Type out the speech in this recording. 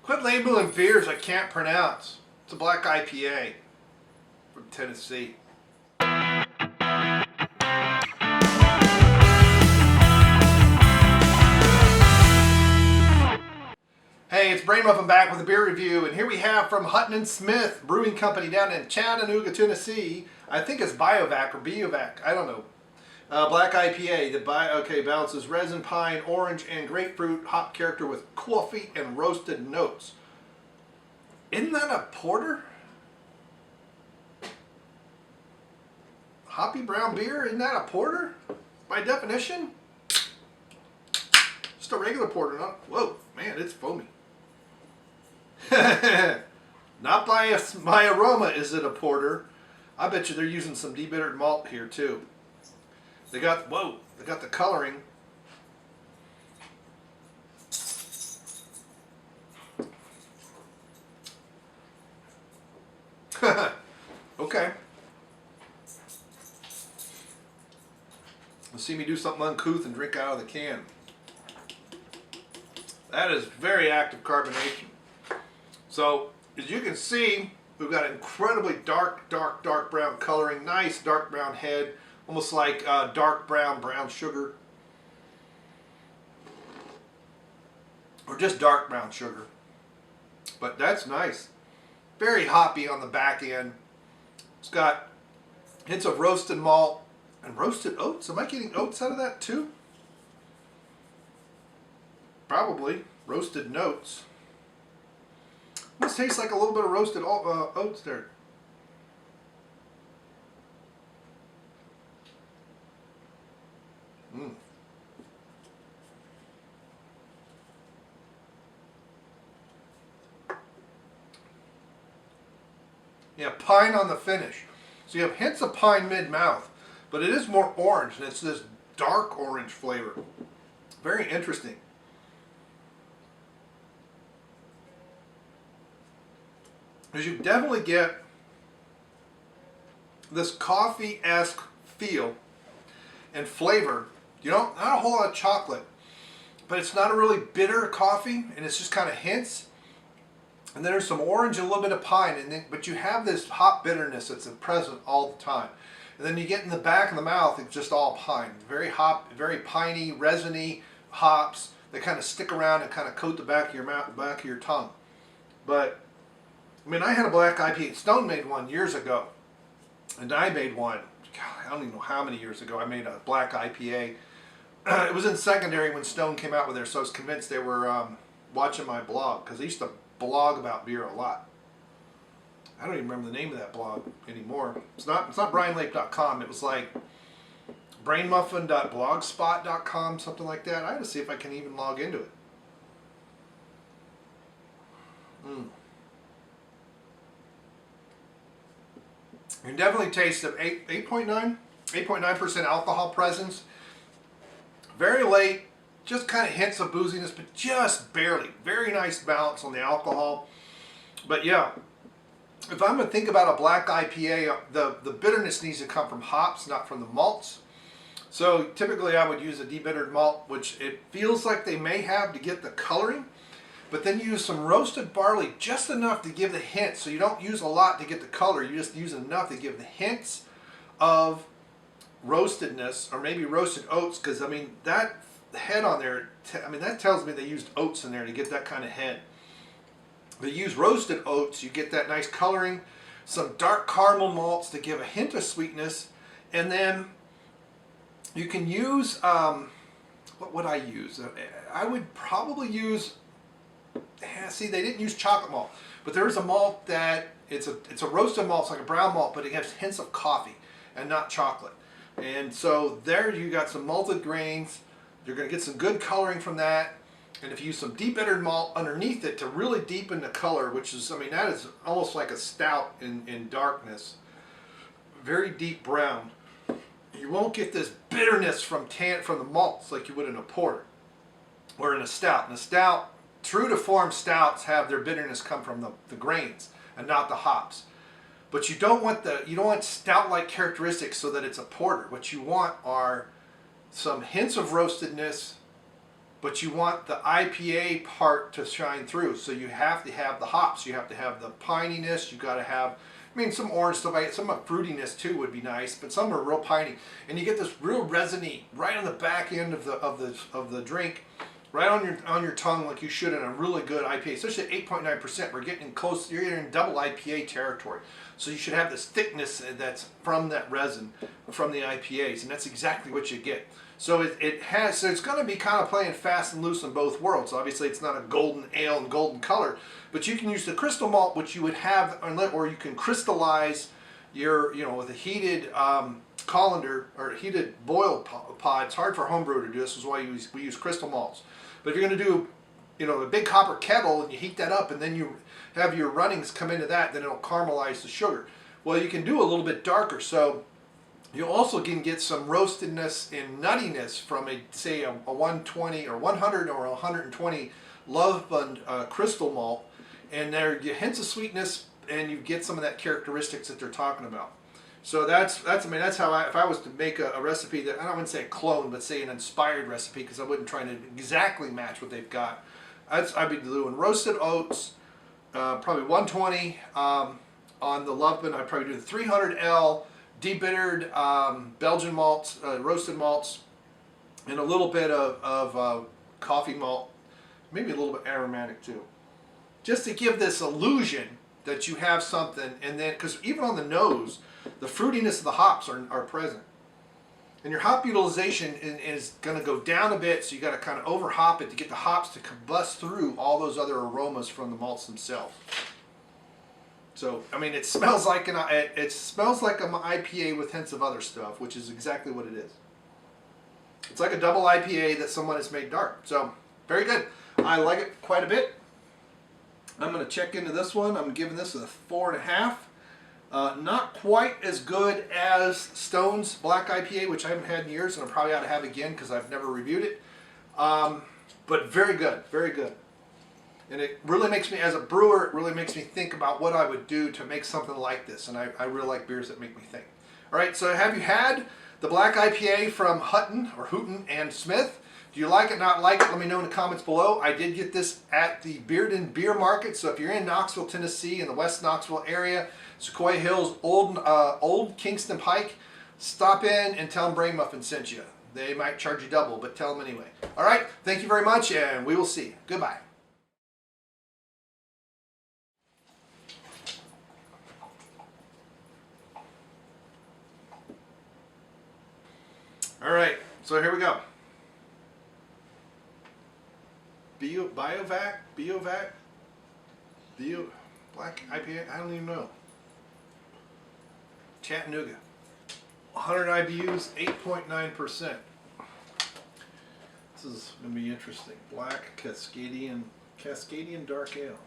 Quit labeling beers I can't pronounce. It's a black IPA from Tennessee. Hey, it's Brainmuffin back with a beer review, and here we have from Hutton Smith Brewing Company down in Chattanooga, Tennessee. I think it's Bivouac or Bivouac, I don't know. Black IPA that balances resin, pine, orange, and grapefruit hop character with coffee and roasted notes. Isn't that a porter? Hoppy brown beer? Isn't that a porter? By definition? Just a regular porter, not. Whoa, man, it's foamy. Not by my aroma is it a porter. I bet you they're using some debittered malt here too. They got the coloring. Okay. Let's see me do something uncouth and drink out of the can. That is very active carbonation. So, as you can see, we've got incredibly dark brown coloring, nice dark brown head, almost like dark brown sugar. Or just dark brown sugar. But that's nice. Very hoppy on the back end. It's got hints of roasted malt and roasted oats. Am I getting oats out of that too? Probably. Roasted notes. This tastes like a little bit of roasted oats there. Yeah, pine on the finish. So you have hints of pine mid-mouth, but it is more orange, and it's this dark orange flavor. Very interesting. Because you definitely get this coffee-esque feel and flavor. You don't, not a whole lot of chocolate, but it's not a really bitter coffee, and it's just kind of hints. And then there's some orange and a little bit of pine, but you have this hop bitterness that's present all the time. And then you get in the back of the mouth, it's just all pine. Very piney, resiny hops that kind of stick around and kind of coat the back of your mouth, back of your tongue. But I mean, I had a black IPA. Stone made one years ago, and I made one. God, I don't even know how many years ago. I made a black IPA. It was in secondary when Stone came out with theirs, so I was convinced they were watching my blog, because I used to blog about beer a lot. I don't even remember the name of that blog anymore. It's not brianlape.com. It was like brainmuffin.blogspot.com, something like that. I had to see if I can even log into it. You can definitely taste the 8.9% alcohol presence. Very late, just kind of hints of booziness, but just barely. Very nice balance on the alcohol. But yeah, if I'm going to think about a black IPA, the bitterness needs to come from hops, not from the malts. So typically I would use a debittered malt, which it feels like they may have to get the coloring. But then you use some roasted barley, just enough to give the hint. So you don't use a lot to get the color. You just use enough to give the hints of roastedness, or maybe roasted oats. Because I mean, that head on there, I mean, that tells me they used oats in there to get that kind of head. They use roasted oats, you get that nice coloring. Some dark caramel malts to give a hint of sweetness. And then you can use, what would I use? I would probably use, see, they didn't use chocolate malt, but there is a malt that it's a roasted malt, it's like a brown malt, but it has hints of coffee and not chocolate. And so there you got some malted grains. You're going to get some good coloring from that. And if you use some deep bittered malt underneath it to really deepen the color, which is, I mean, that is almost like a stout in darkness. Very deep brown. You won't get this bitterness from the malts like you would in a porter or in a stout. In a stout, true to form stouts have their bitterness come from the grains and not the hops. But you don't want stout-like characteristics so that it's a porter. What you want are some hints of roastedness, but you want the IPA part to shine through. So you have to have the hops, you have to have the pininess, you got to have, I mean, some orange stuff, some fruitiness too would be nice, but some are real piney, and you get this real resiny right on the back end of the drink, right on your tongue, like you should in a really good IPA, especially at 8.9%. We're getting close. You're in double IPA territory, so you should have this thickness that's from that resin, from the IPAs, and that's exactly what you get. So so it's going to be kind of playing fast and loose in both worlds. Obviously, it's not a golden ale and golden color, but you can use the crystal malt, which you would have, or you can crystallize your, with a heated colander or heated boil pod. It's hard for homebrew to do this. Is why we use crystal malts. But if you're going to do, a big copper kettle and you heat that up, and then you have your runnings come into that, then it'll caramelize the sugar. Well, you can do a little bit darker, so you also can get some roastedness and nuttiness from say a 120 or 100 or 120 Love Bund crystal malt, and there you hints of sweetness, and you get some of that characteristics that they're talking about. So that's that's how if I was to make a recipe that, I wouldn't say a clone, but say an inspired recipe, because I wouldn't try to exactly match what they've got. I'd be doing roasted oats, probably 120 on the Love Bund. I'd probably do the 300L de-bittered Belgian malts, roasted malts, and a little bit of coffee malt, maybe a little bit aromatic too, just to give this illusion that you have something. And then, because even on the nose, the fruitiness of the hops are present, and your hop utilization is going to go down a bit, so you got to kind of over hop it to get the hops to combust through all those other aromas from the malts themselves. So, I mean, it smells like an IPA with hints of other stuff, which is exactly what it is. It's like a double IPA that someone has made dark. So, very good. I like it quite a bit. I'm going to check into this one. I'm giving this a 4.5. Not quite as good as Stone's Black IPA, which I haven't had in years, and I probably ought to have again because I've never reviewed it. But very good, very good. And it really makes me, as a brewer, it really makes me think about what I would do to make something like this. And I really like beers that make me think. All right, so have you had the Black IPA from Hutton and Smith? Do you like it, not like it? Let me know in the comments below. I did get this at the Bearden Beer Market. So if you're in Knoxville, Tennessee, in the West Knoxville area, Sequoia Hills, Old Kingston Pike, stop in and tell them Brainmuffin sent you. They might charge you double, but tell them anyway. All right, thank you very much, and we will see you. Goodbye. All right, so here we go. Bivouac, Black IPA, I don't even know. Chattanooga, 100 IBUs, 8.9%. This is going to be interesting. Black Cascadian Dark Ale.